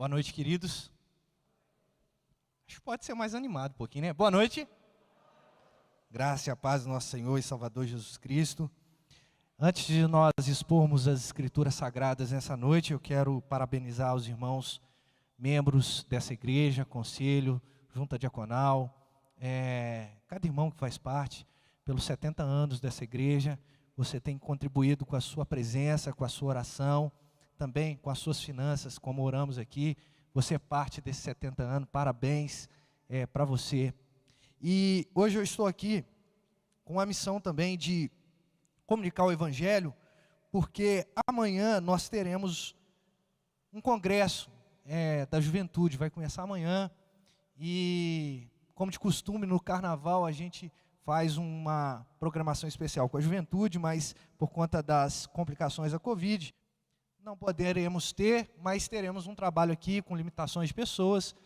Boa noite, queridos. Acho que pode ser mais animado um pouquinho, né? Boa noite. Graça e a paz do nosso Senhor e Salvador Jesus Cristo. Antes de nós expormos as Escrituras Sagradas nessa noite, eu quero parabenizar os irmãos, membros dessa igreja, conselho, junta diaconal, cada irmão que faz parte, pelos 70 anos dessa igreja. Você tem contribuído com a sua presença, com a sua oração, também com as suas finanças, como oramos aqui. Você é parte desses 70 anos, parabéns para você. E hoje eu estou aqui com a missão também de comunicar o Evangelho, porque amanhã nós teremos um congresso da juventude, vai começar amanhã, e como de costume no carnaval a gente faz uma programação especial com a juventude, mas por conta das complicações da Covid, não poderemos ter, mas teremos um trabalho aqui com limitações de pessoas,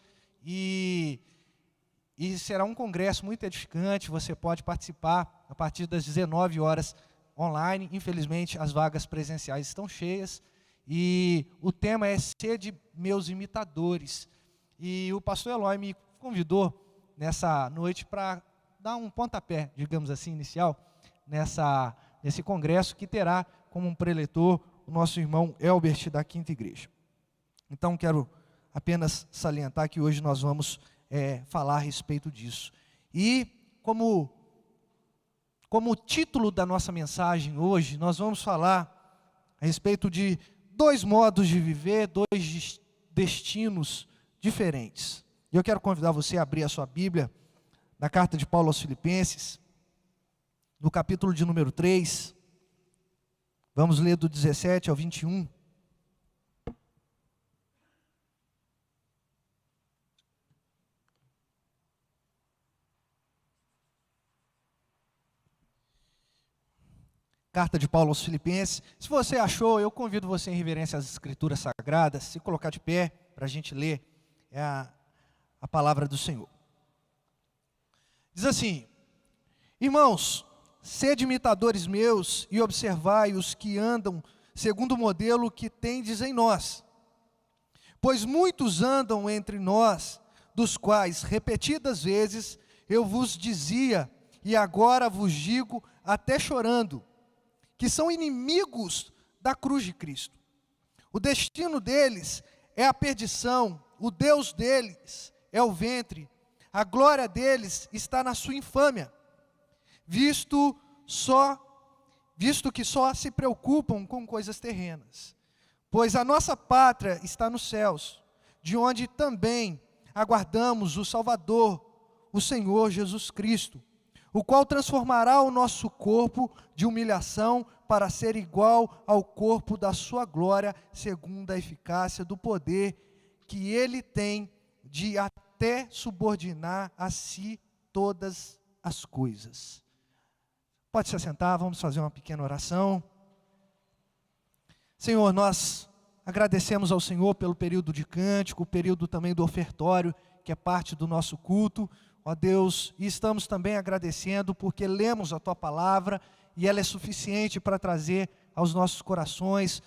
e será um congresso muito edificante. Você pode participar a partir das 19 horas online. Infelizmente as vagas presenciais estão cheias, e o tema é Sede meus imitadores, e o pastor Eloy me convidou nessa noite para dar um pontapé, digamos assim, inicial, nesse congresso, que terá como um preletor o nosso irmão Elbert da Quinta Igreja. Então quero apenas salientar que hoje nós vamos falar a respeito disso. E como título da nossa mensagem hoje, nós vamos falar a respeito de dois modos de viver, dois destinos diferentes. E eu quero convidar você a abrir a sua Bíblia na carta de Paulo aos Filipenses, no capítulo de número 3, vamos ler do 17 ao 21. Carta de Paulo aos Filipenses. Se você achou, eu convido você em reverência às Escrituras Sagradas, se colocar de pé para a gente ler a palavra do Senhor. Diz assim: irmãos, sede imitadores meus e observai os que andam segundo o modelo que tendes em nós. Pois muitos andam entre nós, dos quais repetidas vezes eu vos dizia, e agora vos digo até chorando, que são inimigos da cruz de Cristo. O destino deles é a perdição, o Deus deles é o ventre, a glória deles está na sua infâmia, visto que só se preocupam com coisas terrenas. Pois a nossa pátria está nos céus, de onde também aguardamos o Salvador, o Senhor Jesus Cristo, o qual transformará o nosso corpo de humilhação para ser igual ao corpo da sua glória, segundo a eficácia do poder que Ele tem de até subordinar a si todas as coisas. Pode se assentar, vamos fazer uma pequena oração. Senhor, nós agradecemos ao Senhor pelo período de cântico, o período também do ofertório, que é parte do nosso culto, ó Deus, e estamos também agradecendo porque lemos a Tua palavra, e ela é suficiente para trazer aos nossos corações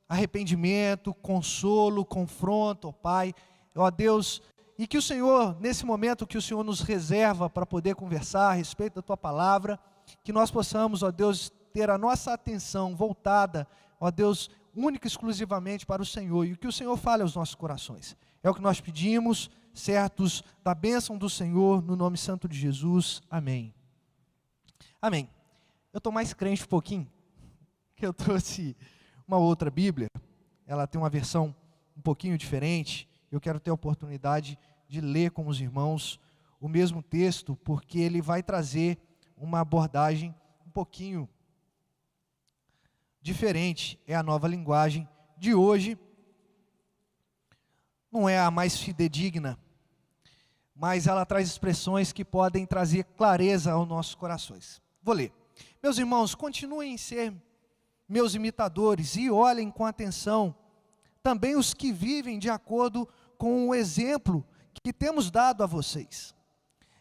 arrependimento, consolo, confronto, ó Pai, ó Deus, e que o Senhor, nesse momento que o Senhor nos reserva para poder conversar a respeito da Tua palavra, que nós possamos, ó Deus, ter a nossa atenção voltada, ó Deus, única e exclusivamente para o Senhor, e que o Senhor fale aos nossos corações. É o que nós pedimos, certos da bênção do Senhor, no nome santo de Jesus. Amém. Amém. Eu estou mais crente um pouquinho, que eu trouxe uma outra Bíblia, ela tem uma versão um pouquinho diferente. Eu quero ter a oportunidade de ler com os irmãos o mesmo texto, porque ele vai trazer uma abordagem um pouquinho diferente. É a Nova Linguagem de hoje, não é a mais fidedigna, mas ela traz expressões que podem trazer clareza aos nossos corações. Vou ler. Meus irmãos, continuem a ser meus imitadores e olhem com atenção também os que vivem de acordo com o exemplo que temos dado a vocês.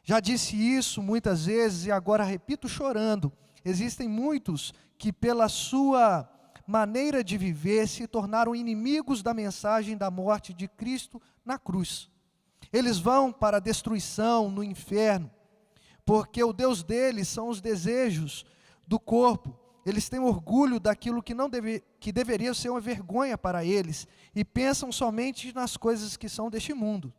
Já disse isso muitas vezes e agora repito chorando. Existem muitos que pela sua maneira de viver, se tornaram inimigos da mensagem da morte de Cristo na cruz. Eles vão para a destruição no inferno, porque o Deus deles são os desejos do corpo. Eles têm orgulho daquilo que deveria ser uma vergonha para eles, e pensam somente nas coisas que são deste mundo.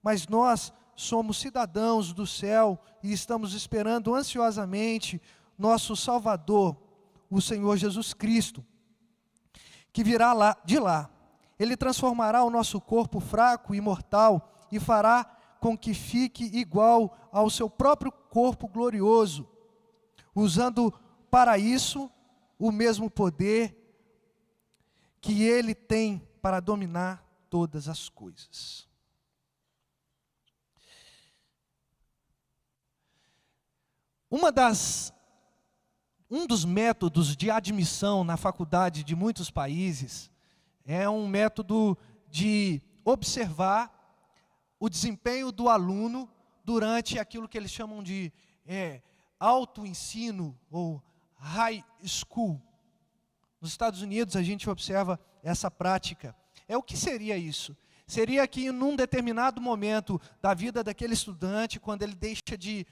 Mas nós somos cidadãos do céu e estamos esperando ansiosamente nosso Salvador, o Senhor Jesus Cristo, que virá de lá. Ele transformará o nosso corpo fraco e mortal e fará com que fique igual ao seu próprio corpo glorioso, usando para isso o mesmo poder que ele tem para dominar todas as coisas. Um dos métodos de admissão na faculdade de muitos países é um método de observar o desempenho do aluno durante aquilo que eles chamam de autoensino ou high school. Nos Estados Unidos a gente observa essa prática. O que seria isso? Seria que num determinado momento da vida daquele estudante, quando ele deixa de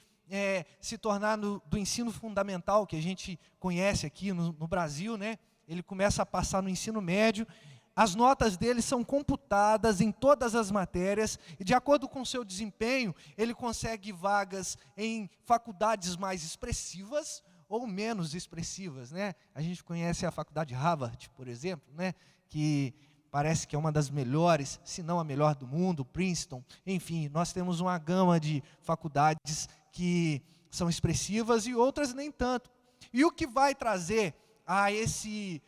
se tornar do ensino fundamental, que a gente conhece aqui no Brasil, né? Ele começa a passar no ensino médio, as notas dele são computadas em todas as matérias, e de acordo com o seu desempenho, ele consegue vagas em faculdades mais expressivas ou menos expressivas, né? A gente conhece a faculdade Harvard, por exemplo, né? Que parece que é uma das melhores, se não a melhor do mundo, Princeton, enfim, nós temos uma gama de faculdades que são expressivas e outras nem tanto. E o que vai trazer a esse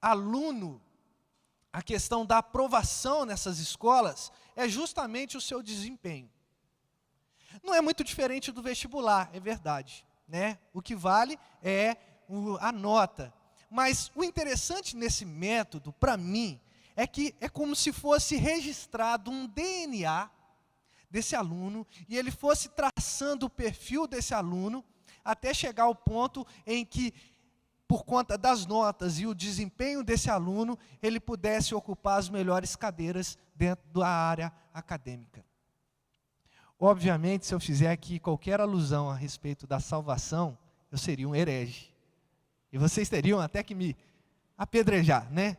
aluno a questão da aprovação nessas escolas é justamente o seu desempenho. Não é muito diferente do vestibular, é verdade, né? O que vale é a nota. Mas o interessante nesse método, para mim, é que é como se fosse registrado um DNA desse aluno, e ele fosse traçando o perfil desse aluno, até chegar ao ponto em que, por conta das notas e o desempenho desse aluno, ele pudesse ocupar as melhores cadeiras dentro da área acadêmica. Obviamente, se eu fizer aqui qualquer alusão a respeito da salvação, eu seria um herege. E vocês teriam até que me apedrejar, né?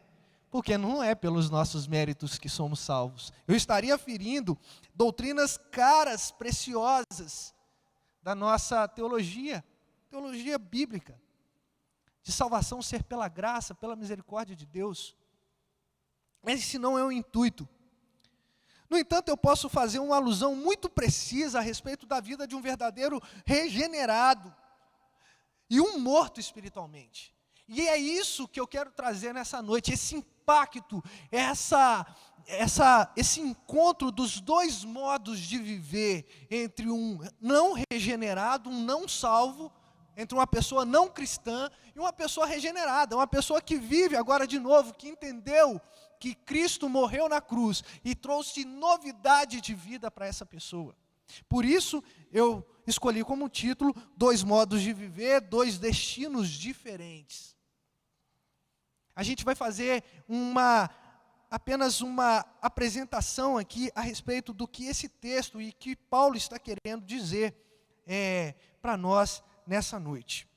Porque não é pelos nossos méritos que somos salvos. Eu estaria ferindo doutrinas caras, preciosas, da nossa teologia bíblica, de salvação ser pela graça, pela misericórdia de Deus. Mas esse não é o intuito. No entanto, eu posso fazer uma alusão muito precisa a respeito da vida de um verdadeiro regenerado e um morto espiritualmente. E é isso que eu quero trazer nessa noite, esse impacto, esse encontro dos dois modos de viver, entre um não regenerado, um não salvo, entre uma pessoa não cristã e uma pessoa regenerada, uma pessoa que vive agora de novo, que entendeu que Cristo morreu na cruz e trouxe novidade de vida para essa pessoa. Por isso, eu escolhi como título, dois modos de viver, dois destinos diferentes. A gente vai fazer apenas uma apresentação aqui a respeito do que esse texto e que Paulo está querendo dizer para nós nessa noite.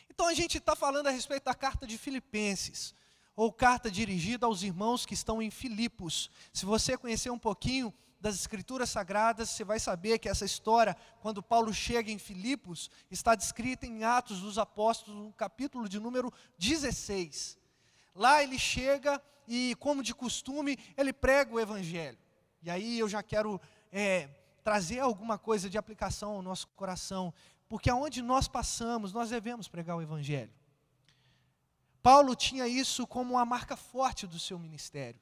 Então a gente está falando a respeito da carta de Filipenses, ou carta dirigida aos irmãos que estão em Filipos. Se você conhecer um pouquinho das Escrituras Sagradas, você vai saber que essa história, quando Paulo chega em Filipos, está descrita em Atos dos Apóstolos, no capítulo de número 16. Lá ele chega e, como de costume, ele prega o Evangelho. E aí eu já quero trazer alguma coisa de aplicação ao nosso coração, porque aonde nós passamos, nós devemos pregar o Evangelho. Paulo tinha isso como uma marca forte do seu ministério.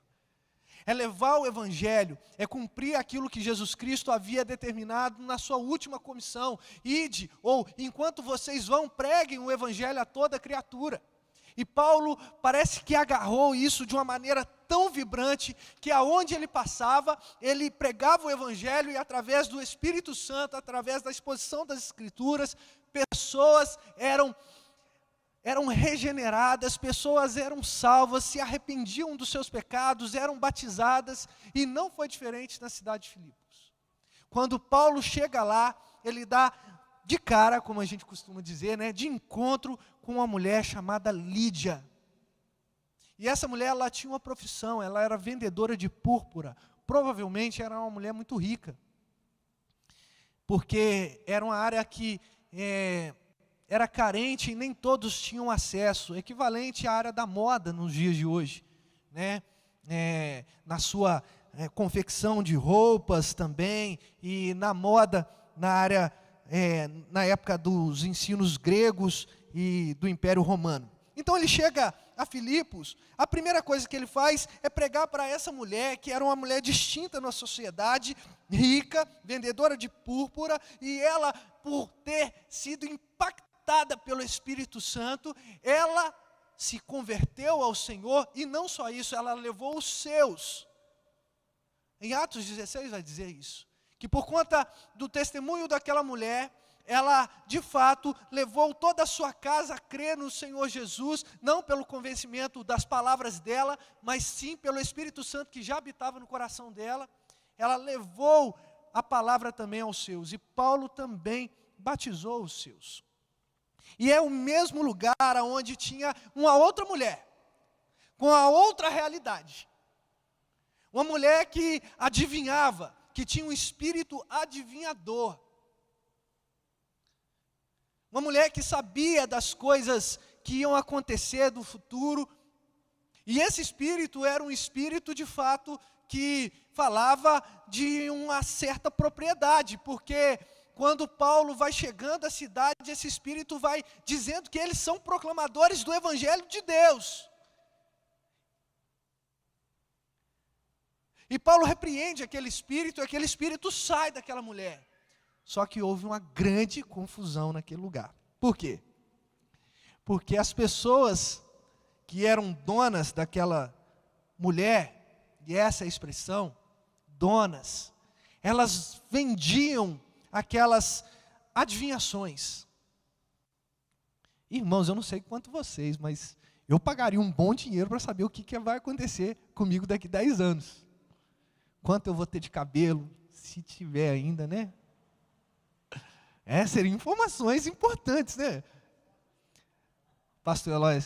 É levar o Evangelho, é cumprir aquilo que Jesus Cristo havia determinado na sua última comissão. Ide, ou enquanto vocês vão, preguem o Evangelho a toda criatura. E Paulo parece que agarrou isso de uma maneira tão vibrante, que aonde ele passava, ele pregava o Evangelho, e através do Espírito Santo, através da exposição das Escrituras, pessoas eram eram regeneradas, pessoas eram salvas, se arrependiam dos seus pecados, eram batizadas, e não foi diferente na cidade de Filipos. Quando Paulo chega lá, ele dá de cara, como a gente costuma dizer, né, de encontro com uma mulher chamada Lídia. E essa mulher, ela tinha uma profissão, ela era vendedora de púrpura. Provavelmente era uma mulher muito rica, porque era uma área que era carente e nem todos tinham acesso, equivalente à área da moda nos dias de hoje, né? Na sua confecção de roupas também, e na moda, na área, na época dos ensinos gregos e do Império Romano. Então ele chega a Filipos, a primeira coisa que ele faz é pregar para essa mulher, que era uma mulher distinta na sociedade, rica, vendedora de púrpura, e ela, por ter sido impactada pelo Espírito Santo, ela se converteu ao Senhor, e não só isso, ela levou os seus. Em Atos 16 vai dizer isso, que por conta do testemunho daquela mulher, ela, de fato, levou toda a sua casa a crer no Senhor Jesus, não pelo convencimento das palavras dela, mas sim pelo Espírito Santo que já habitava no coração dela. Ela levou a palavra também aos seus, e Paulo também batizou os seus. E é o mesmo lugar onde tinha uma outra mulher, com a outra realidade. Uma mulher que adivinhava, que tinha um espírito adivinhador. Uma mulher que sabia das coisas que iam acontecer do futuro. E esse espírito era um espírito, de fato, que falava de uma certa propriedade. Porque quando Paulo vai chegando à cidade, esse espírito vai dizendo que eles são proclamadores do Evangelho de Deus. E Paulo repreende aquele espírito, e aquele espírito sai daquela mulher. Só que houve uma grande confusão naquele lugar. Por quê? Porque as pessoas que eram donas daquela mulher, e essa é a expressão, donas, elas vendiam aquelas adivinhações. Irmãos, eu não sei quanto vocês, mas eu pagaria um bom dinheiro para saber o que vai acontecer comigo daqui a 10 anos. Quanto eu vou ter de cabelo, se tiver ainda, né? Seriam informações importantes, né? Pastor Eloy,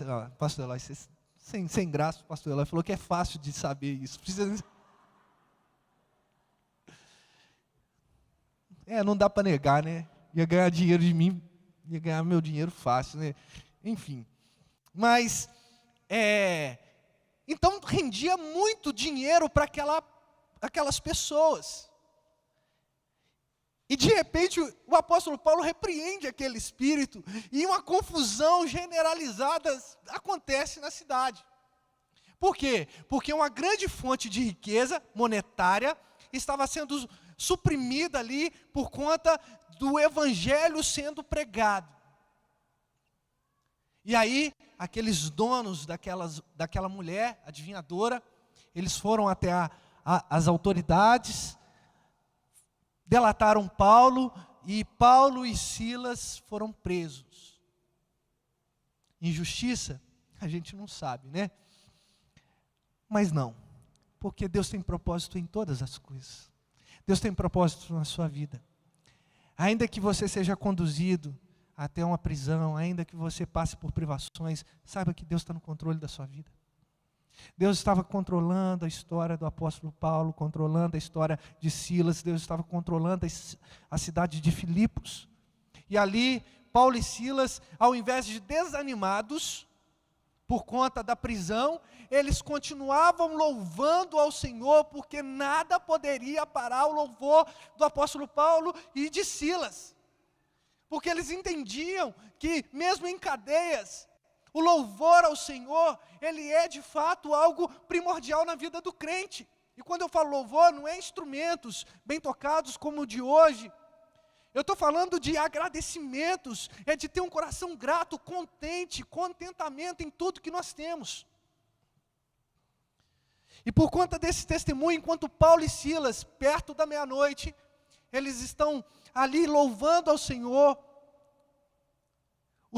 sem graça, o pastor Eloy falou que é fácil de saber isso. Não dá para negar, né? Ia ganhar dinheiro de mim, ia ganhar meu dinheiro fácil, né? Enfim. Mas, então rendia muito dinheiro para aquelas pessoas. E de repente o apóstolo Paulo repreende aquele espírito, e uma confusão generalizada acontece na cidade. Por quê? Porque uma grande fonte de riqueza monetária estava sendo suprimida ali por conta do evangelho sendo pregado. E aí, aqueles donos daquela mulher adivinhadora, eles foram até as autoridades, delataram Paulo, e Paulo e Silas foram presos. Injustiça? A gente não sabe, né? Mas não, porque Deus tem propósito em todas as coisas. Deus tem propósito na sua vida. Ainda que você seja conduzido até uma prisão, ainda que você passe por privações, saiba que Deus está no controle da sua vida. Deus estava controlando a história do apóstolo Paulo, controlando a história de Silas, Deus estava controlando a cidade de Filipos. E ali, Paulo e Silas, ao invés de desanimados por conta da prisão, eles continuavam louvando ao Senhor, porque nada poderia parar o louvor do apóstolo Paulo e de Silas. Porque eles entendiam que, mesmo em cadeias, o louvor ao Senhor, ele é de fato algo primordial na vida do crente. E quando eu falo louvor, não é instrumentos bem tocados como o de hoje. Eu estou falando de agradecimentos, é de ter um coração grato, contente, contentamento em tudo que nós temos. E por conta desse testemunho, enquanto Paulo e Silas, perto da meia-noite, eles estão ali louvando ao Senhor,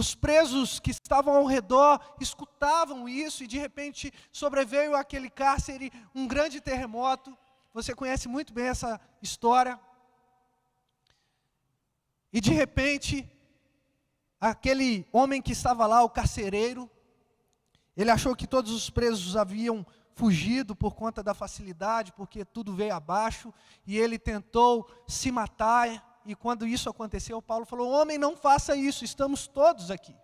Os presos que estavam ao redor escutavam isso e de repente sobreveio àquele cárcere um grande terremoto. Você conhece muito bem essa história. E de repente, aquele homem que estava lá, o carcereiro, ele achou que todos os presos haviam fugido por conta da facilidade, porque tudo veio abaixo, e ele tentou se matar. E quando isso aconteceu, Paulo falou: homem, não faça isso, estamos todos aqui.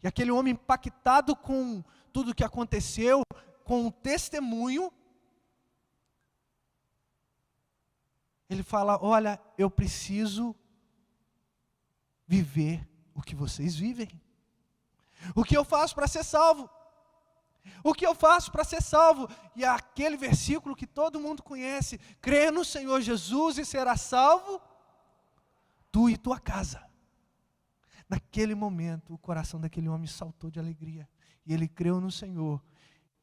E aquele homem, impactado com tudo o que aconteceu, com o testemunho, ele fala: olha, eu preciso viver o que vocês vivem. O que eu faço para ser salvo? O que eu faço para ser salvo? E aquele versículo que todo mundo conhece: crê no Senhor Jesus e será salvo, tu e tua casa. Naquele momento, o coração daquele homem saltou de alegria. E ele creu no Senhor.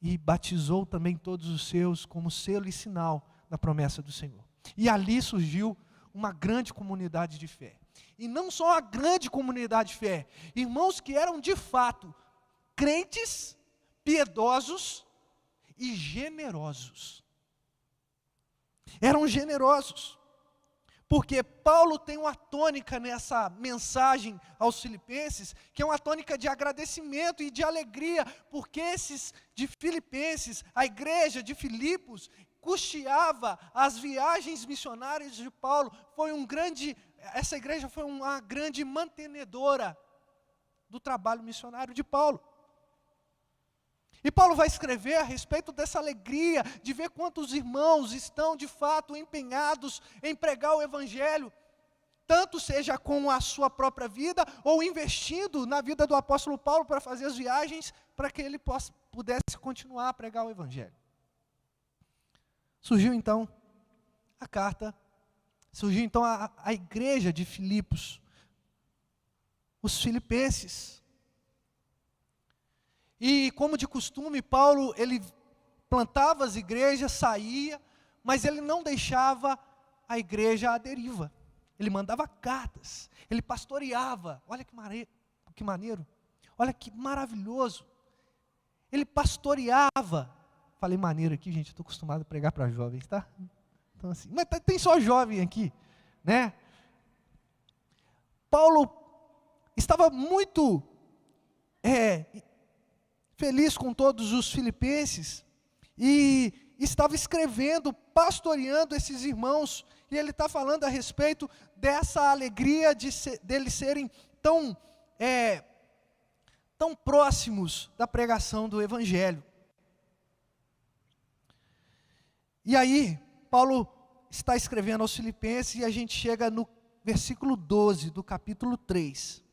E batizou também todos os seus como selo e sinal da promessa do Senhor. E ali surgiu uma grande comunidade de fé. E não só uma grande comunidade de fé. Irmãos que eram de fato crentes, piedosos e generosos. Eram generosos. Porque Paulo tem uma tônica nessa mensagem aos filipenses, que é uma tônica de agradecimento e de alegria, porque esses de Filipenses, a igreja de Filipos, custeava as viagens missionárias de Paulo. Essa igreja foi uma grande mantenedora do trabalho missionário de Paulo. E Paulo vai escrever a respeito dessa alegria de ver quantos irmãos estão de fato empenhados em pregar o Evangelho, tanto seja com a sua própria vida, ou investindo na vida do apóstolo Paulo para fazer as viagens, para que ele pudesse continuar a pregar o Evangelho. Surgiu então a carta, surgiu então a igreja de Filipos, os filipenses. E como de costume, Paulo, ele plantava as igrejas, saía, mas ele não deixava a igreja à deriva. Ele mandava cartas, ele pastoreava. Olha que maneiro, olha que maravilhoso. Ele pastoreava. Falei maneiro aqui, gente, estou acostumado a pregar para jovens, tá? Então assim, mas tem só jovem aqui, né? Paulo estava muito feliz com todos os filipenses, e estava escrevendo, pastoreando esses irmãos, e ele está falando a respeito dessa alegria deles serem tão próximos da pregação do Evangelho. E aí, Paulo está escrevendo aos filipenses, e a gente chega no versículo 12 do capítulo 3.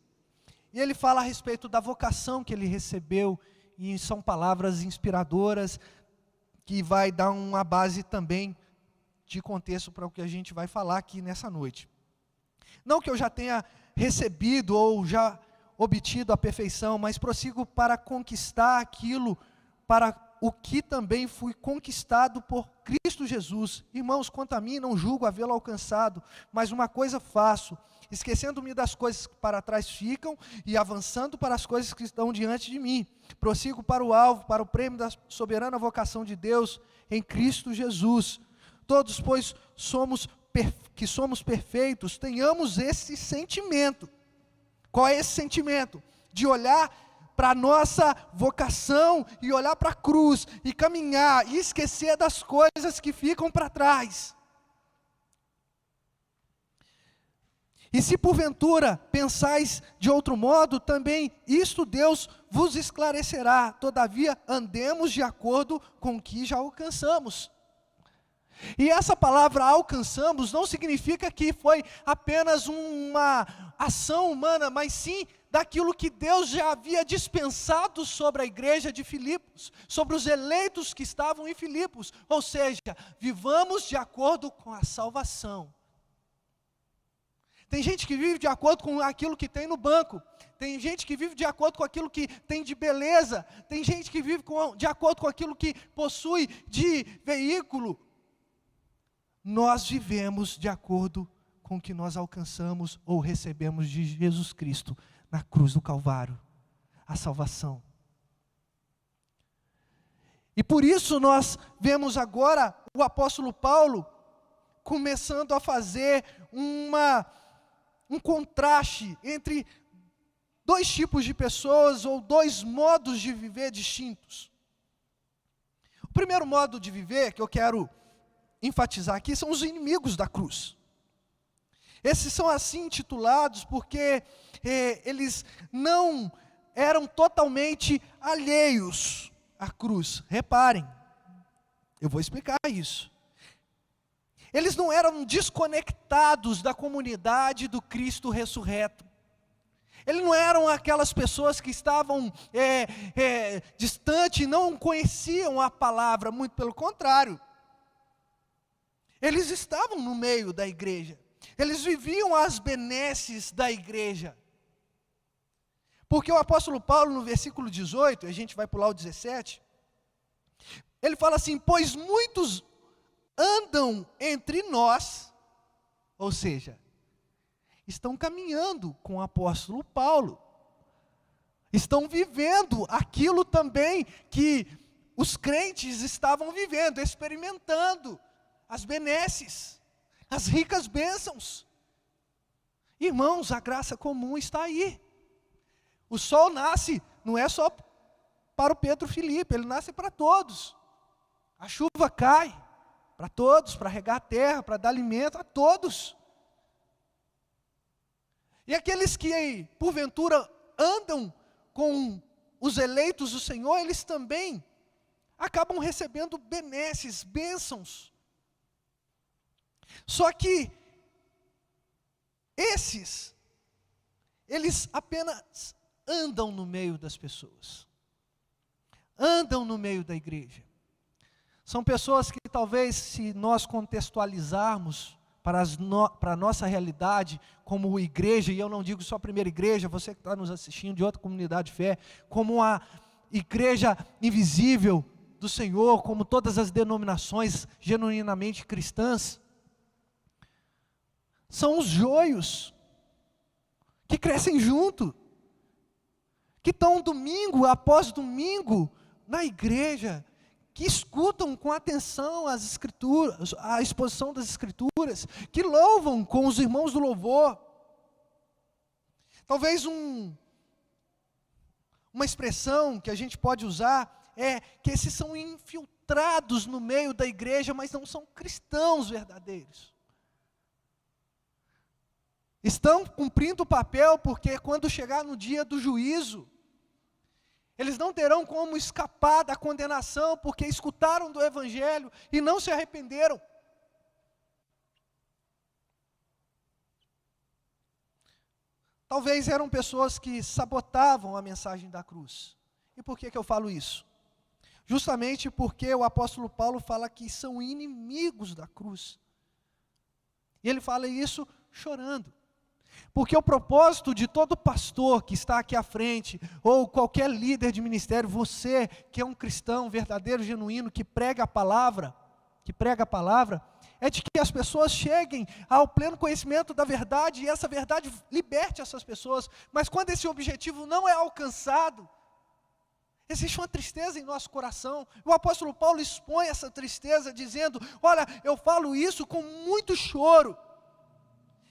E ele fala a respeito da vocação que ele recebeu, e são palavras inspiradoras, que vai dar uma base também de contexto para o que a gente vai falar aqui nessa noite. Não que eu já tenha recebido ou já obtido a perfeição, mas prossigo para conquistar aquilo para o que também fui conquistado por Cristo Jesus. Irmãos, quanto a mim, não julgo havê-lo alcançado, mas uma coisa faço, esquecendo-me das coisas que para trás ficam e avançando para as coisas que estão diante de mim. Prossigo para o alvo, para o prêmio da soberana vocação de Deus em Cristo Jesus. Todos, pois, somos perfeitos, tenhamos esse sentimento. Qual é esse sentimento? De olhar para a nossa vocação e olhar para a cruz e caminhar e esquecer das coisas que ficam para trás. E se porventura pensais de outro modo, também isto Deus vos esclarecerá. Todavia, andemos de acordo com o que já alcançamos. E essa palavra alcançamos não significa que foi apenas uma ação humana, mas sim daquilo que Deus já havia dispensado sobre a igreja de Filipos, sobre os eleitos que estavam em Filipos. Ou seja, vivamos de acordo com a salvação. Tem gente que vive de acordo com aquilo que tem no banco. Tem gente que vive de acordo com aquilo que tem de beleza. Tem gente que vive de acordo com aquilo que possui de veículo. Nós vivemos de acordo com o que nós alcançamos ou recebemos de Jesus Cristo na cruz do Calvário, a salvação. E por isso nós vemos agora o apóstolo Paulo começando a fazer um contraste entre dois tipos de pessoas ou dois modos de viver distintos. O primeiro modo de viver que eu quero enfatizar aqui são os inimigos da cruz. Esses são assim intitulados porque eles não eram totalmente alheios à cruz. Reparem, eu vou explicar isso. Eles não eram desconectados da comunidade do Cristo ressurreto. Eles não eram aquelas pessoas que estavam distantes e não conheciam a palavra, muito pelo contrário. Eles estavam no meio da igreja. Eles viviam as benesses da igreja. Porque o apóstolo Paulo, no versículo 18, a gente vai pular o 17, ele fala assim: pois muitos andam entre nós, ou seja, estão caminhando com o apóstolo Paulo, estão vivendo aquilo também que os crentes estavam vivendo, experimentando as benesses, as ricas bênçãos. Irmãos, a graça comum está aí. O sol nasce, não é só para o Pedro Felipe, ele nasce para todos. A chuva cai para todos, para regar a terra, para dar alimento a todos. E aqueles que, porventura, andam com os eleitos do Senhor, eles também acabam recebendo benesses, bênçãos. Só que eles apenas andam no meio das pessoas, andam no meio da igreja. São pessoas que talvez, se nós contextualizarmos para a nossa realidade como igreja, e eu não digo só a primeira igreja, você que está nos assistindo de outra comunidade de fé, como a igreja invisível do Senhor, como todas as denominações genuinamente cristãs, são os joios que crescem junto, que estão domingo após domingo na igreja, que escutam com atenção as escrituras, a exposição das escrituras, que louvam com os irmãos do louvor. Talvez uma expressão que a gente pode usar é que esses são infiltrados no meio da igreja, mas não são cristãos verdadeiros. Estão cumprindo o papel porque quando chegar no dia do juízo, eles não terão como escapar da condenação, porque escutaram do Evangelho e não se arrependeram. Talvez eram pessoas que sabotavam a mensagem da cruz. E por que eu falo isso? Justamente porque o apóstolo Paulo fala que são inimigos da cruz. E ele fala isso chorando. Porque o propósito de todo pastor que está aqui à frente, ou qualquer líder de ministério, você que é um cristão verdadeiro, genuíno, que prega a palavra, é de que as pessoas cheguem ao pleno conhecimento da verdade, e essa verdade liberte essas pessoas. Mas quando esse objetivo não é alcançado, existe uma tristeza em nosso coração. O apóstolo Paulo expõe essa tristeza dizendo: olha, eu falo isso com muito choro,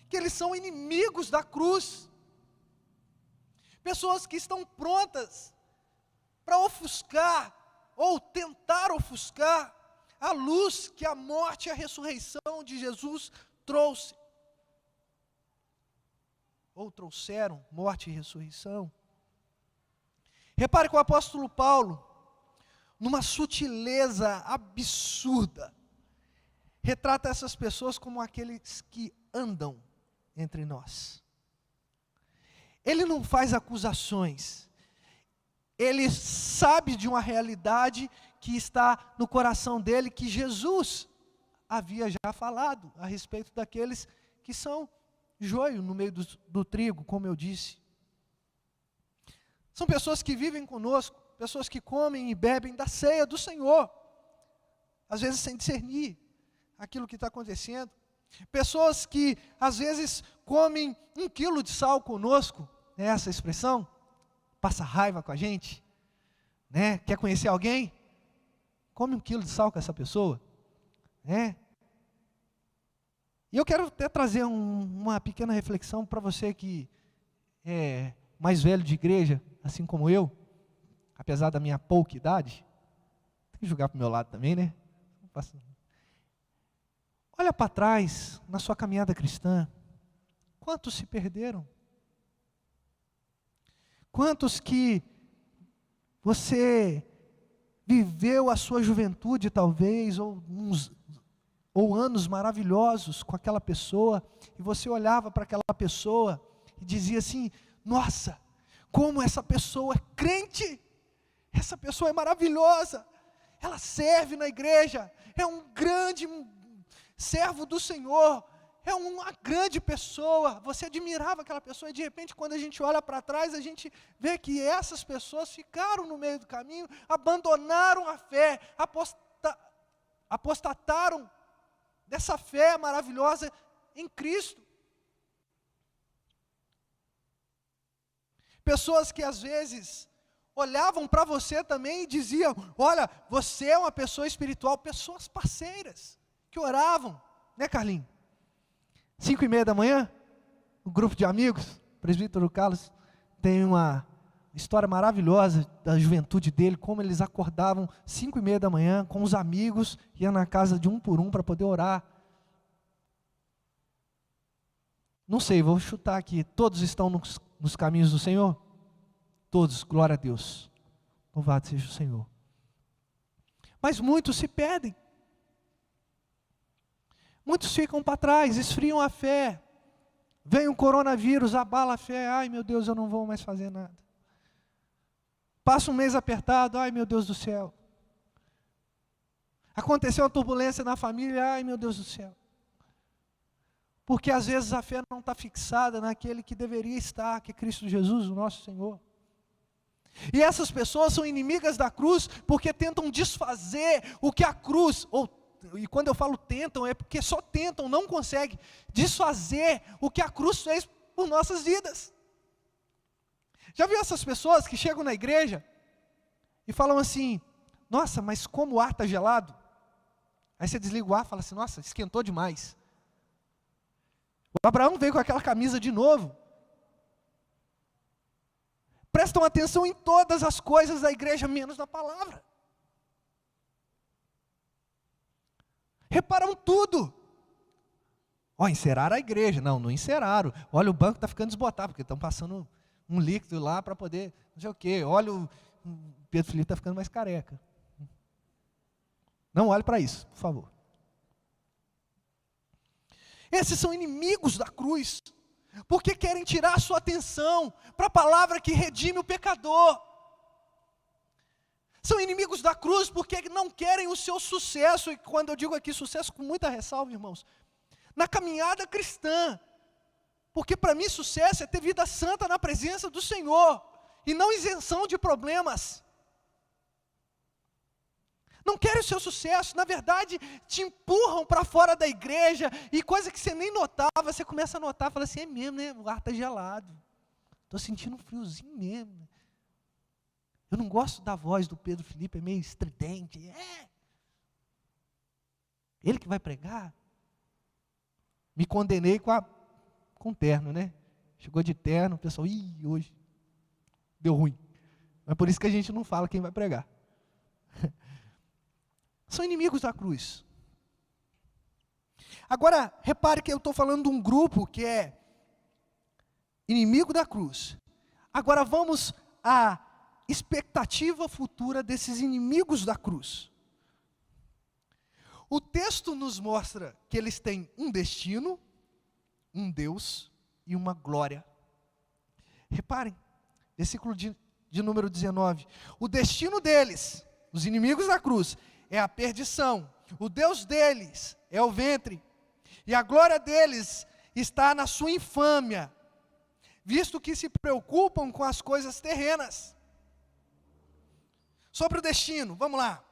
que eles são inimigos da cruz, pessoas que estão prontas para ofuscar, ou tentar ofuscar, a luz que a morte e a ressurreição de Jesus trouxe, ou trouxeram morte e ressurreição. Repare que o apóstolo Paulo, numa sutileza absurda, retrata essas pessoas como aqueles que andam entre nós. Ele não faz acusações, ele sabe de uma realidade que está no coração dele, que Jesus havia já falado a respeito daqueles que são joio no meio do trigo, como eu disse. São pessoas que vivem conosco, pessoas que comem e bebem da ceia do Senhor, às vezes sem discernir aquilo que está acontecendo. Pessoas que às vezes comem 1 quilo de sal conosco, né, essa expressão? Passa raiva com a gente, né? Quer conhecer alguém? Come 1 quilo de sal com essa pessoa, né? E eu quero até trazer uma pequena reflexão para você que é mais velho de igreja, assim como eu, apesar da minha pouca idade. Tem que jogar para o meu lado também, né? Olha para trás, na sua caminhada cristã, quantos se perderam? Quantos que você viveu a sua juventude talvez, ou anos maravilhosos com aquela pessoa, e você olhava para aquela pessoa e dizia assim: nossa, como essa pessoa é crente, essa pessoa é maravilhosa, ela serve na igreja, é um grande servo do Senhor, é uma grande pessoa. Você admirava aquela pessoa, e de repente quando a gente olha para trás, a gente vê que essas pessoas ficaram no meio do caminho, abandonaram a fé, apostataram dessa fé maravilhosa em Cristo. Pessoas que às vezes olhavam para você também e diziam: olha, você é uma pessoa espiritual. Pessoas parceiras, que oravam, né, Carlinhos? 5:30 da manhã, um grupo de amigos, o presbítero Carlos tem uma história maravilhosa da juventude dele, como eles acordavam 5:30 da manhã com os amigos, iam na casa de um por um para poder orar. Não sei, vou chutar aqui, todos estão nos caminhos do Senhor? Todos, glória a Deus, louvado seja o Senhor. Mas muitos se perdem, muitos ficam para trás, esfriam a fé, vem o coronavírus, abala a fé, ai meu Deus, eu não vou mais fazer nada. Passa um mês apertado, ai meu Deus do céu. Aconteceu uma turbulência na família, ai meu Deus do céu. Porque às vezes a fé não está fixada naquele que deveria estar, que é Cristo Jesus, o nosso Senhor. E essas pessoas são inimigas da cruz, porque tentam desfazer o que a cruz, e quando eu falo tentam, é porque só tentam, não conseguem desfazer o que a cruz fez por nossas vidas. Já viu essas pessoas que chegam na igreja e falam assim: nossa, mas como o ar está gelado? Aí você desliga o ar e fala assim: nossa, esquentou demais. O Abraão veio com aquela camisa de novo. Prestam atenção em todas as coisas da igreja, menos na palavra. Reparam tudo. Enceraram a igreja. Não enceraram. Olha, o banco está ficando desbotado, porque estão passando um líquido lá para poder, não sei o quê. Olha, o Pedro Felipe está ficando mais careca. Não olhe para isso, por favor. Esses são inimigos da cruz, porque querem tirar a sua atenção para a palavra que redime o pecador. São inimigos da cruz porque não querem o seu sucesso, e quando eu digo aqui sucesso, com muita ressalva, irmãos, na caminhada cristã, porque para mim sucesso é ter vida santa na presença do Senhor, e não isenção de problemas. Não querem o seu sucesso, na verdade, te empurram para fora da igreja, e coisa que você nem notava, você começa a notar, fala assim: é mesmo, né? O ar está gelado, estou sentindo um friozinho mesmo. Eu não gosto da voz do Pedro Felipe, é meio estridente. Ele que vai pregar. Me condenei com terno, né? Chegou de terno, o pessoal, hoje deu ruim. Mas por isso que a gente não fala quem vai pregar. São inimigos da cruz. Agora, repare que eu estou falando de um grupo que é inimigo da cruz. Agora vamos à expectativa futura desses inimigos da cruz. O texto nos mostra que eles têm um destino, um Deus e uma glória. Reparem, versículo de número 19. O destino deles, os inimigos da cruz, é a perdição. O Deus deles é o ventre. E a glória deles está na sua infâmia, visto que se preocupam com as coisas terrenas. Sobre o destino, vamos lá.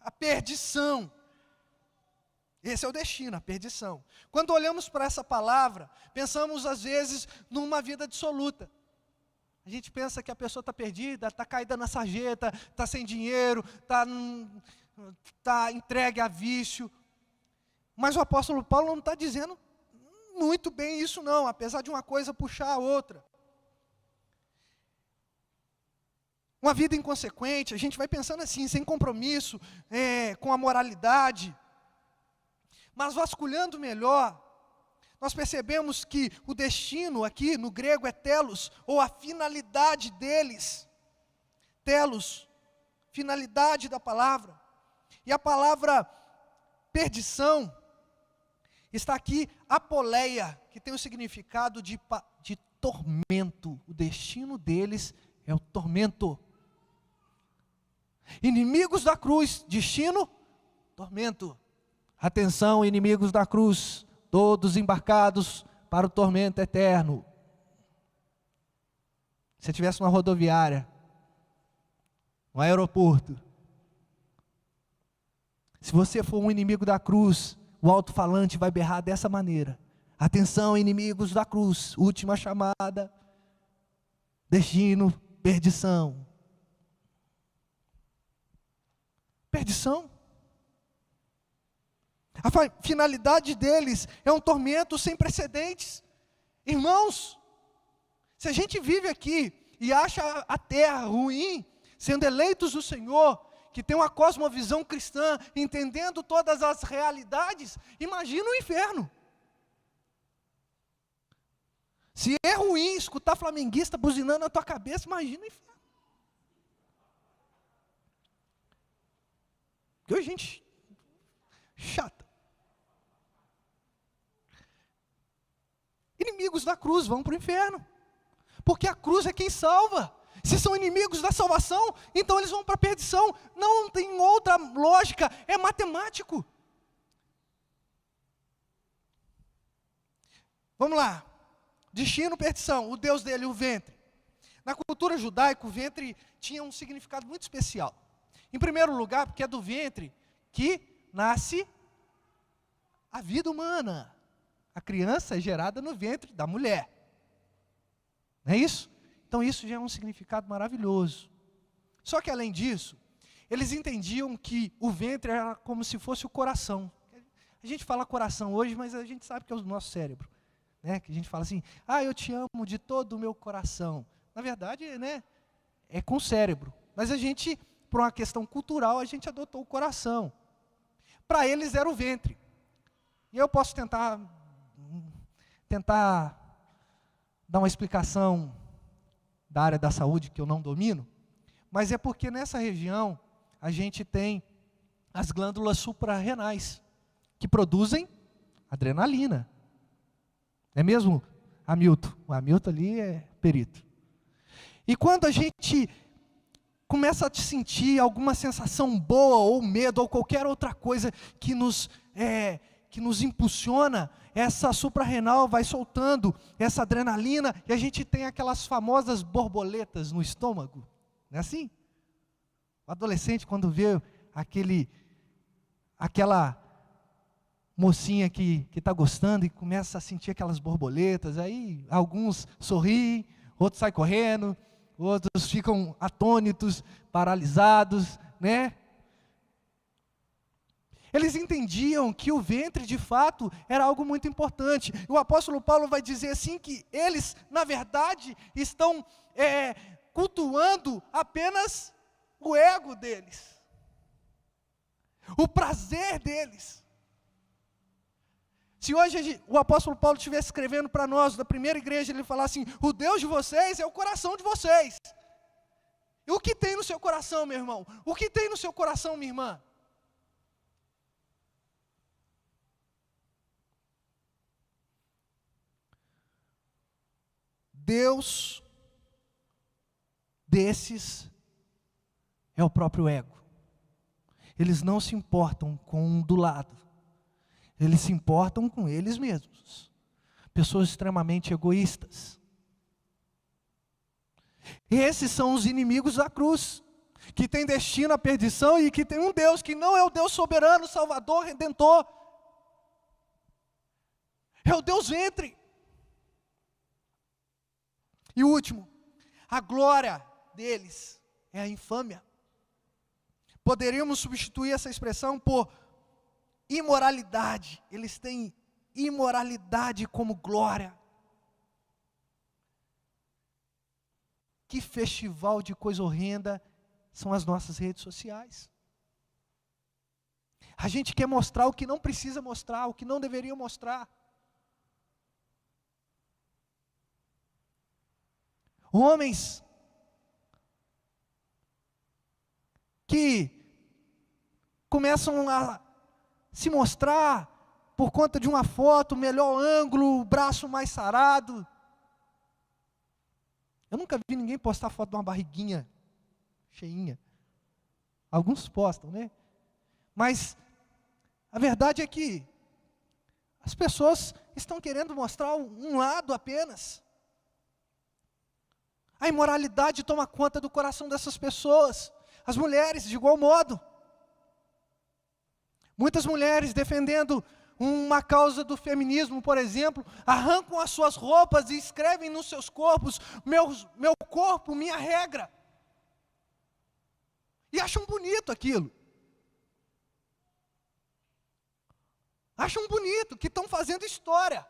A perdição. Esse é o destino, a perdição. Quando olhamos para essa palavra, pensamos às vezes numa vida dissoluta. A gente pensa que a pessoa está perdida, está caída na sarjeta, está sem dinheiro, está entregue a vício. Mas o apóstolo Paulo não está dizendo muito bem isso não, apesar de uma coisa puxar a outra. Uma vida inconsequente, a gente vai pensando assim, sem compromisso, com a moralidade. Mas vasculhando melhor, nós percebemos que o destino aqui no grego é telos, ou a finalidade deles. Telos, finalidade da palavra. E a palavra perdição está aqui, apoleia, que tem o significado de tormento. O destino deles é o tormento. Inimigos da cruz, destino, tormento. Atenção, inimigos da cruz, todos embarcados para o tormento eterno. Se você estivesse numa rodoviária, no aeroporto, se você for um inimigo da cruz, o alto-falante vai berrar dessa maneira: atenção, inimigos da cruz, última chamada, destino, perdição. Perdição. A finalidade deles é um tormento sem precedentes. Irmãos, se a gente vive aqui e acha a terra ruim, sendo eleitos do Senhor, que tem uma cosmovisão cristã, entendendo todas as realidades, imagina o inferno. Se é ruim escutar flamenguista buzinando na tua cabeça, imagina o inferno. Que gente chata. Inimigos da cruz vão para o inferno, porque a cruz é quem salva. Se são inimigos da salvação, então eles vão para a perdição. Não tem outra lógica, é matemático. Vamos lá, destino, perdição, o Deus dele, o ventre. Na cultura judaica, o ventre tinha um significado muito especial. Em primeiro lugar, porque é do ventre que nasce a vida humana. A criança é gerada no ventre da mulher. Não é isso? Então isso já é um significado maravilhoso. Só que além disso, eles entendiam que o ventre era como se fosse o coração. A gente fala coração hoje, mas a gente sabe que é o nosso cérebro. Né? Que a gente fala assim, eu te amo de todo o meu coração. Na verdade, né, é com o cérebro. Mas a gente, por uma questão cultural, a gente adotou o coração. Para eles era o ventre. E eu posso tentar dar uma explicação da área da saúde que eu não domino, mas é porque nessa região a gente tem as glândulas suprarrenais, que produzem adrenalina. É mesmo, Hamilton? O Hamilton ali é perito. E quando a gente começa a sentir alguma sensação boa, ou medo, ou qualquer outra coisa que nos impulsiona, essa suprarrenal vai soltando essa adrenalina, e a gente tem aquelas famosas borboletas no estômago. Não é assim? O adolescente, quando vê aquela mocinha que está gostando e começa a sentir aquelas borboletas, aí alguns sorriem, outros saem correndo, outros ficam atônitos, paralisados, né? Eles entendiam que o ventre, de fato, era algo muito importante. O apóstolo Paulo vai dizer assim que eles, na verdade, estão cultuando apenas o ego deles, o prazer deles. Se hoje o apóstolo Paulo estivesse escrevendo para nós, da primeira igreja, ele falasse assim, o Deus de vocês é o coração de vocês. E o que tem no seu coração, meu irmão? O que tem no seu coração, minha irmã? Deus desses é o próprio ego. Eles não se importam com um do lado. Eles se importam com eles mesmos. Pessoas extremamente egoístas. Esses são os inimigos da cruz, que tem destino à perdição e que tem um Deus que não é o Deus soberano, Salvador, Redentor. É o Deus ventre. E o último, A glória deles é a infâmia. Poderíamos substituir essa expressão por imoralidade. Eles têm imoralidade como glória. Que festival de coisa horrenda são as nossas redes sociais. A gente quer mostrar o que não precisa mostrar, o que não deveria mostrar. Homens que começam a se mostrar por conta de uma foto, melhor ângulo, o braço mais sarado. Eu nunca vi ninguém postar foto de uma barriguinha cheinha. Alguns postam, né? Mas a verdade é que as pessoas estão querendo mostrar um lado apenas. A imoralidade toma conta do coração dessas pessoas. As mulheres, de igual modo. Muitas mulheres defendendo uma causa do feminismo, por exemplo, arrancam as suas roupas e escrevem nos seus corpos, meu corpo, minha regra. E acham bonito aquilo. Acham bonito, que estão fazendo história.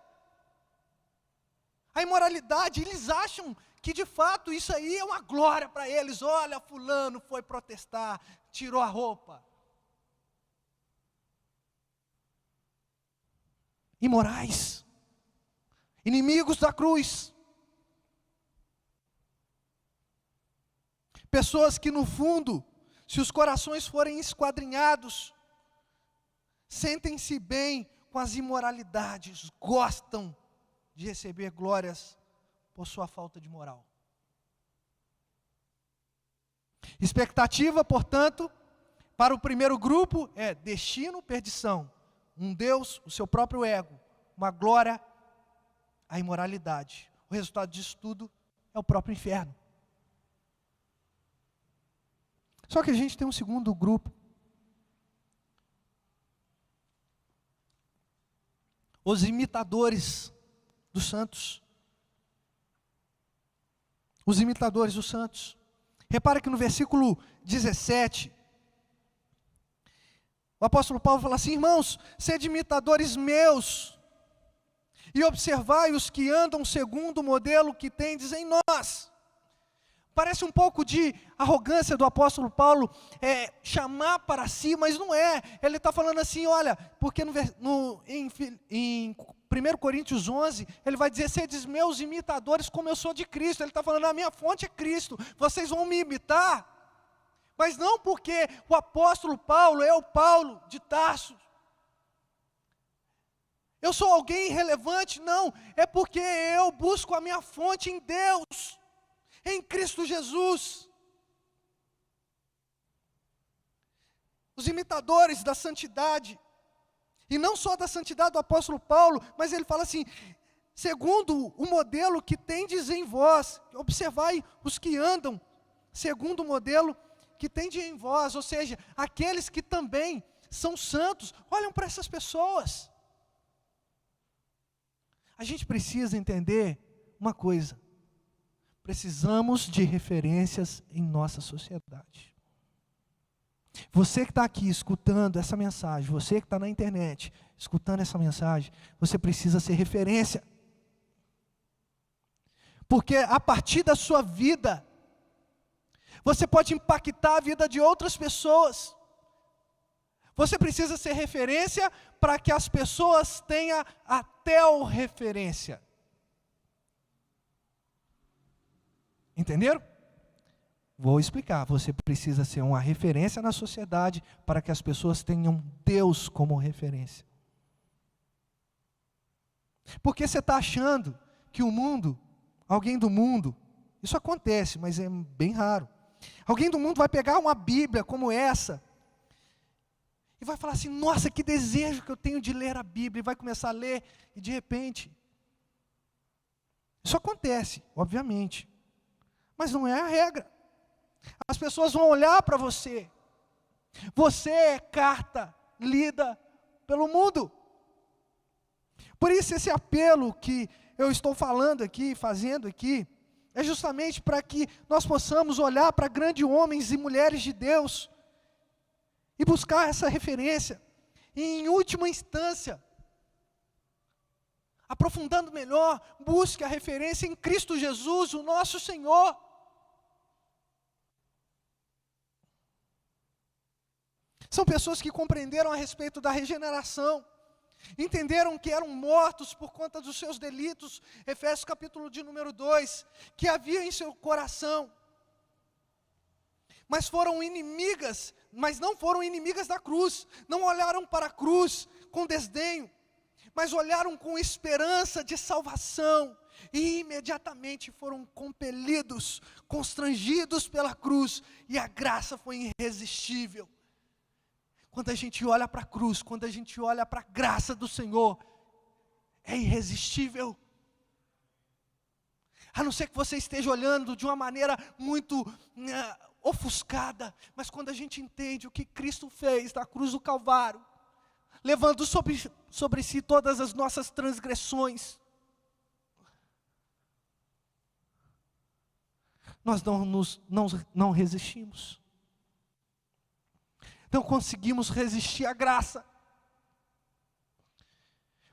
A imoralidade, eles acham que de fato isso aí é uma glória para eles. Olha, fulano foi protestar, tirou a roupa. Imorais, inimigos da cruz, pessoas que no fundo, se os corações forem esquadrinhados, sentem-se bem com as imoralidades, gostam de receber glórias por sua falta de moral. Expectativa, portanto, para o primeiro grupo é destino, perdição. Um Deus, o seu próprio ego, uma glória, a imoralidade. O resultado disso tudo é o próprio inferno. Só que a gente tem um segundo grupo. Os imitadores dos santos. Os imitadores dos santos. Repara que no versículo 17, o apóstolo Paulo fala assim: irmãos, sede imitadores meus, e observai os que andam segundo o modelo que tendes em nós. Parece um pouco de arrogância do apóstolo Paulo, chamar para si, mas não é. Ele está falando assim, olha, porque em 1 Coríntios 11, ele vai dizer, sedes meus imitadores como eu sou de Cristo. Ele está falando, a minha fonte é Cristo, vocês vão me imitar. Mas não porque o apóstolo Paulo é o Paulo de Tarso. Eu sou alguém irrelevante, não. É porque eu busco a minha fonte em Deus, em Cristo Jesus. Os imitadores da santidade, e não só da santidade do apóstolo Paulo, mas ele fala assim, segundo o modelo que tendes em vós, observai os que andam, segundo o modelo que tendes em vós, ou seja, aqueles que também são santos, olham para essas pessoas. A gente precisa entender uma coisa, precisamos de referências em nossa sociedade. Você que está aqui escutando essa mensagem, você que está na internet escutando essa mensagem, você precisa ser referência. Porque a partir da sua vida, você pode impactar a vida de outras pessoas. Você precisa ser referência para que as pessoas tenham a tel-referência. Entenderam? Vou explicar. Você precisa ser uma referência na sociedade para que as pessoas tenham Deus como referência. Porque você está achando que o mundo, alguém do mundo, isso acontece, mas é bem raro. Alguém do mundo vai pegar uma Bíblia como essa e vai falar assim, nossa, que desejo que eu tenho de ler a Bíblia, e vai começar a ler, e de repente, isso acontece, obviamente, mas não é a regra. As pessoas vão olhar para você, você é carta lida pelo mundo. Por isso esse apelo que eu estou falando aqui, fazendo aqui, é justamente para que nós possamos olhar para grandes homens e mulheres de Deus e buscar essa referência. E, em última instância, aprofundando melhor, busque a referência em Cristo Jesus, o nosso Senhor. São pessoas que compreenderam a respeito da regeneração, entenderam que eram mortos por conta dos seus delitos, Efésios capítulo de número 2, que havia em seu coração, mas foram inimigas, mas não foram inimigas da cruz, não olharam para a cruz com desdenho, mas olharam com esperança de salvação, e imediatamente foram compelidos, constrangidos pela cruz, e a graça foi irresistível. Quando a gente olha para a cruz, quando a gente olha para a graça do Senhor, é irresistível. A não ser que você esteja olhando de uma maneira muito ofuscada, mas quando a gente entende o que Cristo fez na cruz do Calvário, levando sobre si todas as nossas transgressões, nós não resistimos. Não conseguimos resistir à graça,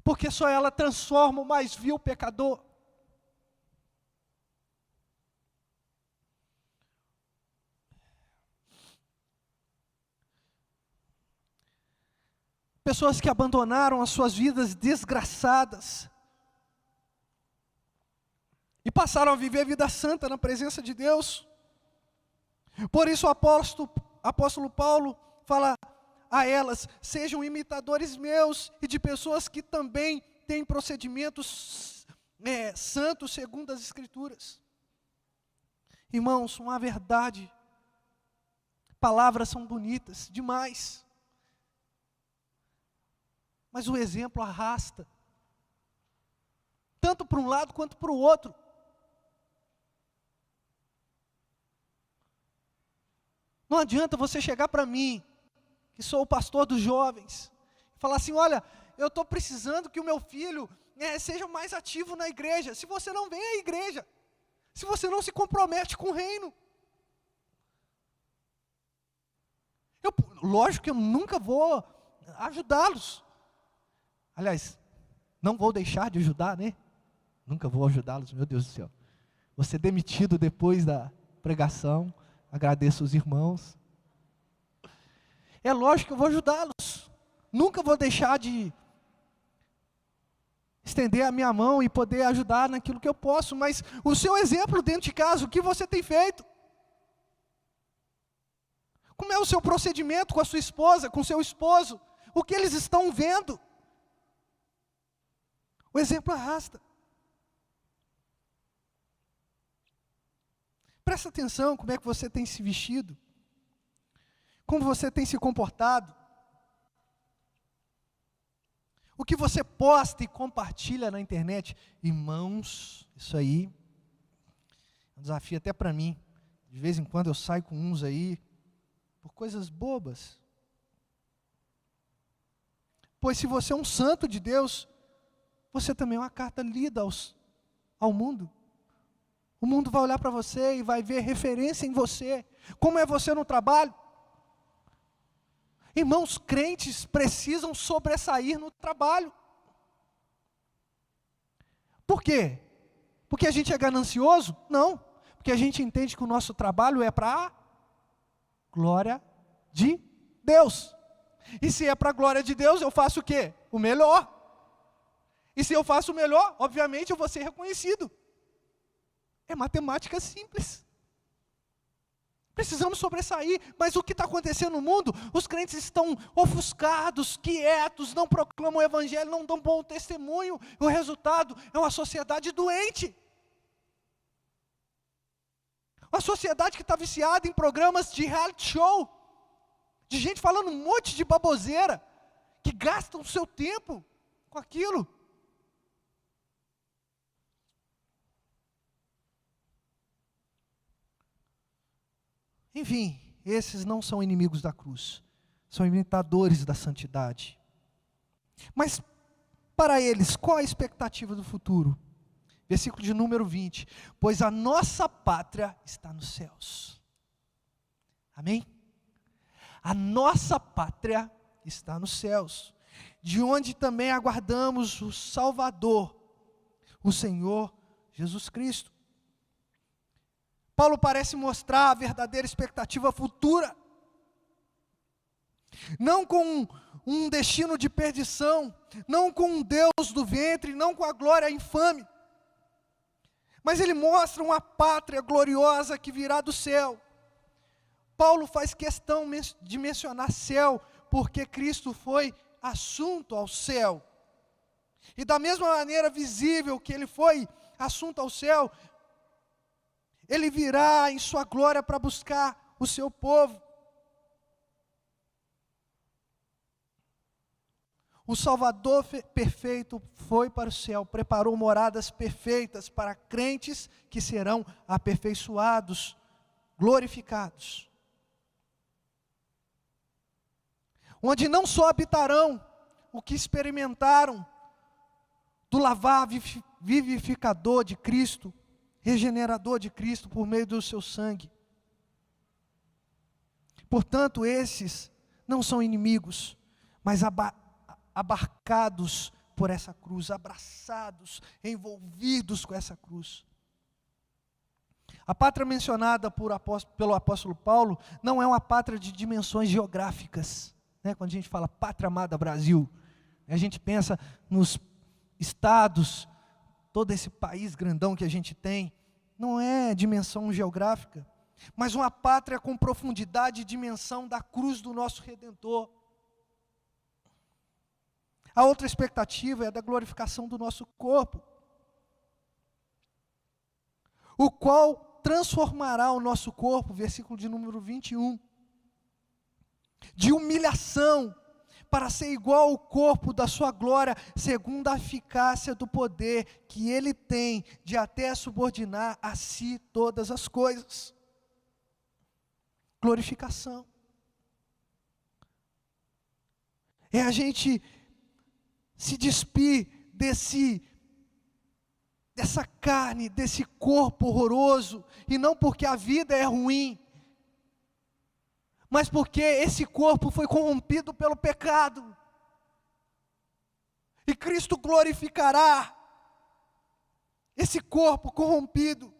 porque só ela transforma o mais vil pecador. Pessoas que abandonaram as suas vidas desgraçadas e passaram a viver a vida santa na presença de Deus. Por isso o apóstolo Paulo fala a elas: sejam imitadores meus e de pessoas que também têm procedimentos santos segundo as Escrituras. Irmãos, uma verdade, palavras são bonitas demais, mas o exemplo arrasta, tanto para um lado quanto para o outro. Não adianta você chegar para mim, que sou o pastor dos jovens, e falar assim: olha, eu estou precisando que o meu filho seja mais ativo na igreja. Se você não vem à igreja, se você não se compromete com o reino, lógico que eu nunca vou ajudá-los. Aliás, não vou deixar de ajudar, né? Nunca vou ajudá-los, meu Deus do céu. Vou ser demitido depois da pregação. Agradeço os irmãos. É lógico que eu vou ajudá-los. Nunca vou deixar de estender a minha mão e poder ajudar naquilo que eu posso. Mas o seu exemplo dentro de casa, o que você tem feito? Como é o seu procedimento com a sua esposa, com o seu esposo? O que eles estão vendo? O exemplo arrasta. Presta atenção como é que você tem se vestido, como você tem se comportado, o que você posta e compartilha na internet. Irmãos, isso aí é um desafio até para mim. De vez em quando eu saio com uns aí, por coisas bobas. Pois se você é um santo de Deus, você também é uma carta lida ao mundo. O mundo vai olhar para você e vai ver referência em você. Como é você no trabalho? Irmãos, crentes precisam sobressair no trabalho. Por quê? Porque a gente é ganancioso? Não. Porque a gente entende que o nosso trabalho é para a glória de Deus. E se é para a glória de Deus, eu faço o quê? O melhor. E se eu faço o melhor, obviamente eu vou ser reconhecido. É matemática simples. Precisamos sobressair, mas o que está acontecendo no mundo? Os crentes estão ofuscados, quietos, não proclamam o evangelho, não dão bom testemunho. O resultado é uma sociedade doente. Uma sociedade que está viciada em programas de reality show, de gente falando um monte de baboseira, que gastam o seu tempo com aquilo. Enfim, esses não são inimigos da cruz, são imitadores da santidade. Mas para eles, qual a expectativa do futuro? versículo de número 20. Pois a nossa pátria está nos céus. Amém? A nossa pátria está nos céus, de onde também aguardamos o Salvador, o Senhor Jesus Cristo. Paulo parece mostrar a verdadeira expectativa futura, não com um destino de perdição, não com um Deus do ventre, não com a glória infame, mas ele mostra uma pátria gloriosa que virá do céu. Paulo faz questão de mencionar céu, porque Cristo foi assunto ao céu, e da mesma maneira visível que ele foi assunto ao céu, ele virá em sua glória para buscar o seu povo. O Salvador perfeito foi para o céu, preparou moradas perfeitas para crentes que serão aperfeiçoados, glorificados. Onde não só habitarão o que experimentaram do lavar vivificador de Cristo, regenerador de Cristo por meio do seu sangue. Portanto, esses não são inimigos, mas abarcados por essa cruz, abraçados, envolvidos com essa cruz. A pátria mencionada pelo apóstolo Paulo não é uma pátria de dimensões geográficas, né? Quando a gente fala pátria amada Brasil, a gente pensa nos estados, todo esse país grandão que a gente tem, não é dimensão geográfica, mas uma pátria com profundidade e dimensão da cruz do nosso Redentor. A outra expectativa é a da glorificação do nosso corpo, o qual transformará o nosso corpo, versículo de número 21, de humilhação, para ser igual ao corpo da sua glória, segundo a eficácia do poder que ele tem de até subordinar a si todas as coisas. Glorificação. É a gente se despir dessa carne, desse corpo horroroso, e não porque a vida é ruim, mas porque esse corpo foi corrompido pelo pecado, e Cristo glorificará esse corpo corrompido,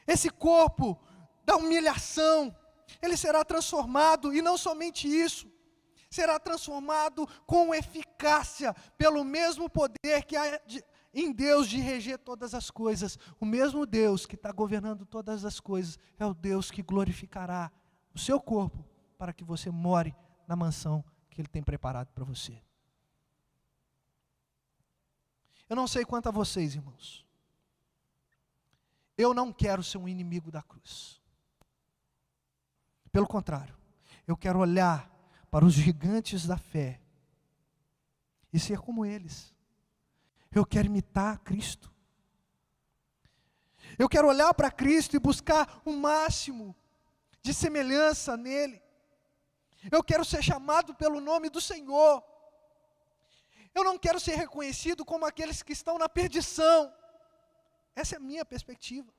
esse corpo da humilhação. Ele será transformado, e não somente isso, será transformado com eficácia, pelo mesmo poder que há em Deus de reger todas as coisas. O mesmo Deus que está governando todas as coisas, é o Deus que glorificará o seu corpo, para que você more na mansão que Ele tem preparado para você. Eu não sei quanto a vocês, irmãos, eu não quero ser um inimigo da cruz. Pelo contrário, eu quero olhar para os gigantes da fé e ser como eles. Eu quero imitar a Cristo. Eu quero olhar para Cristo e buscar o máximo de semelhança nele. Eu quero ser chamado pelo nome do Senhor. Eu não quero ser reconhecido como aqueles que estão na perdição. Essa é a minha perspectiva.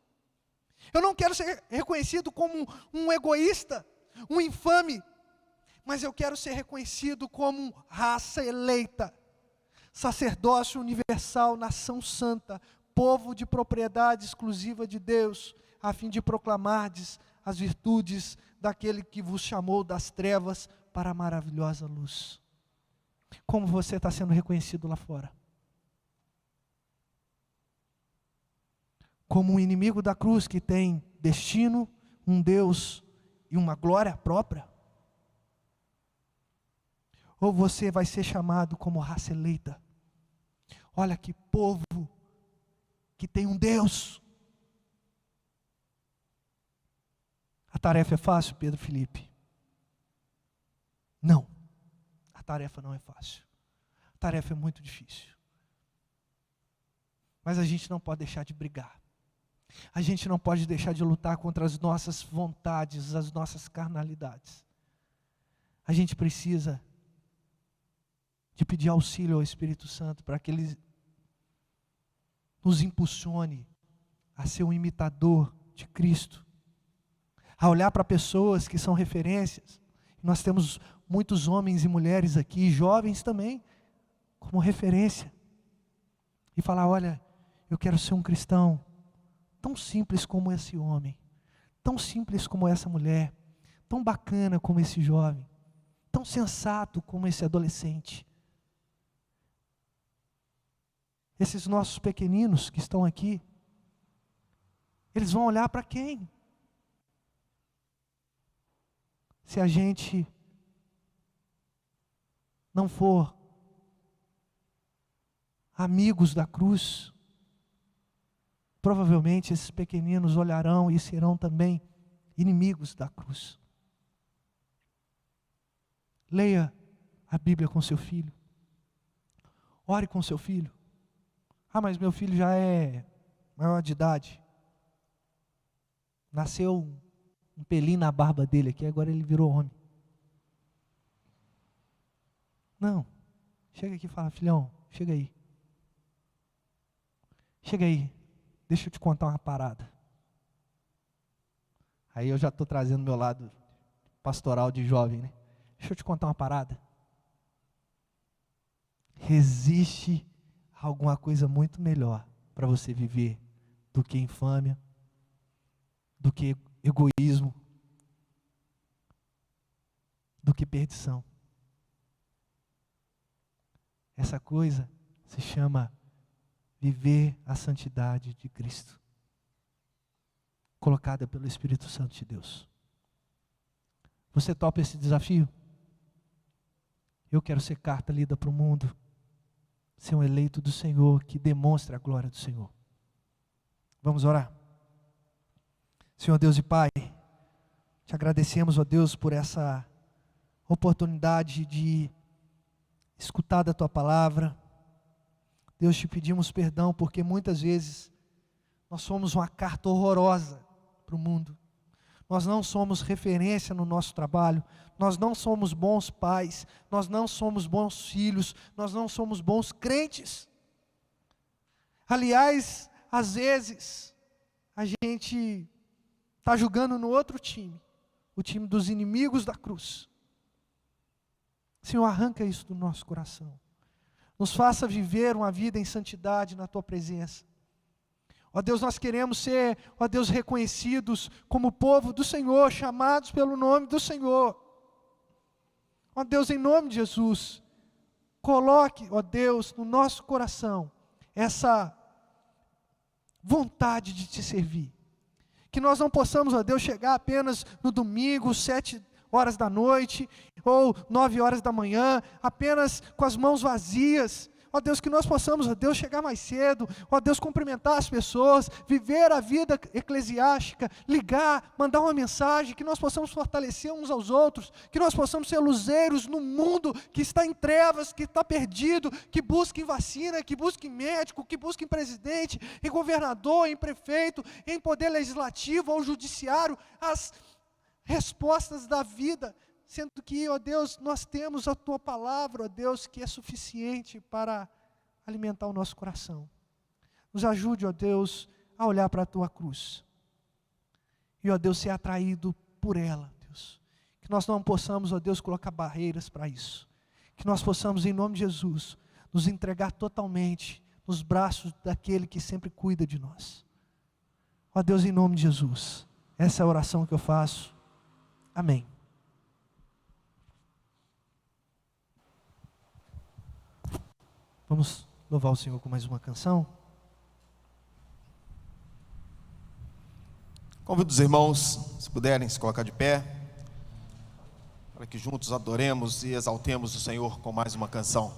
Eu não quero ser reconhecido como um egoísta, um infame, mas eu quero ser reconhecido como raça eleita, sacerdócio universal, nação santa, povo de propriedade exclusiva de Deus, a fim de proclamardes as virtudes daquele que vos chamou das trevas para a maravilhosa luz. Como você está sendo reconhecido lá fora? Como um inimigo da cruz que tem destino, um Deus e uma glória própria? Ou você vai ser chamado como raça eleita? Olha que povo que tem um Deus. A tarefa é fácil, Pedro Felipe? Não, a tarefa não é fácil. A tarefa é muito difícil. Mas a gente não pode deixar de brigar. A gente não pode deixar de lutar contra as nossas vontades, as nossas carnalidades. A gente precisa de pedir auxílio ao Espírito Santo para que Ele nos impulsione a ser um imitador de Cristo, a olhar para pessoas que são referências. Nós temos muitos homens e mulheres aqui, jovens também, como referência, e falar: olha, eu quero ser um cristão tão simples como esse homem, tão simples como essa mulher, tão bacana como esse jovem, tão sensato como esse adolescente. Esses nossos pequeninos que estão aqui, eles vão olhar para quem? Se a gente não for amigos da cruz, provavelmente esses pequeninos olharão e serão também inimigos da cruz. Leia a Bíblia com seu filho. Ore com seu filho. Ah, mas meu filho já é maior de idade. Nasceu um pelinho na barba dele aqui, agora ele virou homem. Não. Chega aqui e fala: filhão, chega aí. Chega aí. Deixa eu te contar uma parada. Aí eu já estou trazendo meu lado pastoral de jovem, né? Deixa eu te contar uma parada. Existe alguma coisa muito melhor para você viver do que infâmia, do que egoísmo, do que perdição. Essa coisa se chama viver a santidade de Cristo, colocada pelo Espírito Santo de Deus. Você topa esse desafio? Eu quero ser carta lida para o mundo, ser um eleito do Senhor que demonstre a glória do Senhor. Vamos orar. Senhor Deus e Pai, te agradecemos, ó Deus, por essa oportunidade de escutar da Tua palavra. Deus, te pedimos perdão porque muitas vezes nós somos uma carta horrorosa para o mundo. Nós não somos referência no nosso trabalho, nós não somos bons pais, nós não somos bons filhos, nós não somos bons crentes. Aliás, às vezes, a gente está jogando no outro time, o time dos inimigos da cruz. Senhor, arranca isso do nosso coração. Nos faça viver uma vida em santidade na Tua presença. Ó Deus, nós queremos ser, ó Deus, reconhecidos como povo do Senhor, chamados pelo nome do Senhor. Ó Deus, em nome de Jesus, coloque, ó Deus, no nosso coração, essa vontade de Te servir. Que nós não possamos, ó Deus, chegar apenas no domingo, 7h da noite, ou 9h da manhã, apenas com as mãos vazias. Ó Deus, que nós possamos, ó Deus, chegar mais cedo, ó Deus, cumprimentar as pessoas, viver a vida eclesiástica, ligar, mandar uma mensagem, que nós possamos fortalecer uns aos outros, que nós possamos ser luzeiros no mundo que está em trevas, que está perdido, que busca em vacina, que busca em médico, que busca em presidente, em governador, em prefeito, em poder legislativo ou judiciário, as respostas da vida, sendo que, ó Deus, nós temos a Tua palavra, ó Deus, que é suficiente para alimentar o nosso coração. Nos ajude, ó Deus, a olhar para a Tua cruz. E, ó Deus, ser atraído por ela, Deus. Que nós não possamos, ó Deus, colocar barreiras para isso. Que nós possamos, em nome de Jesus, nos entregar totalmente nos braços daquele que sempre cuida de nós. Ó Deus, em nome de Jesus, essa é a oração que eu faço. Amém. Vamos louvar o Senhor com mais uma canção. Convido os irmãos, se puderem, se colocar de pé, para que juntos adoremos e exaltemos o Senhor com mais uma canção.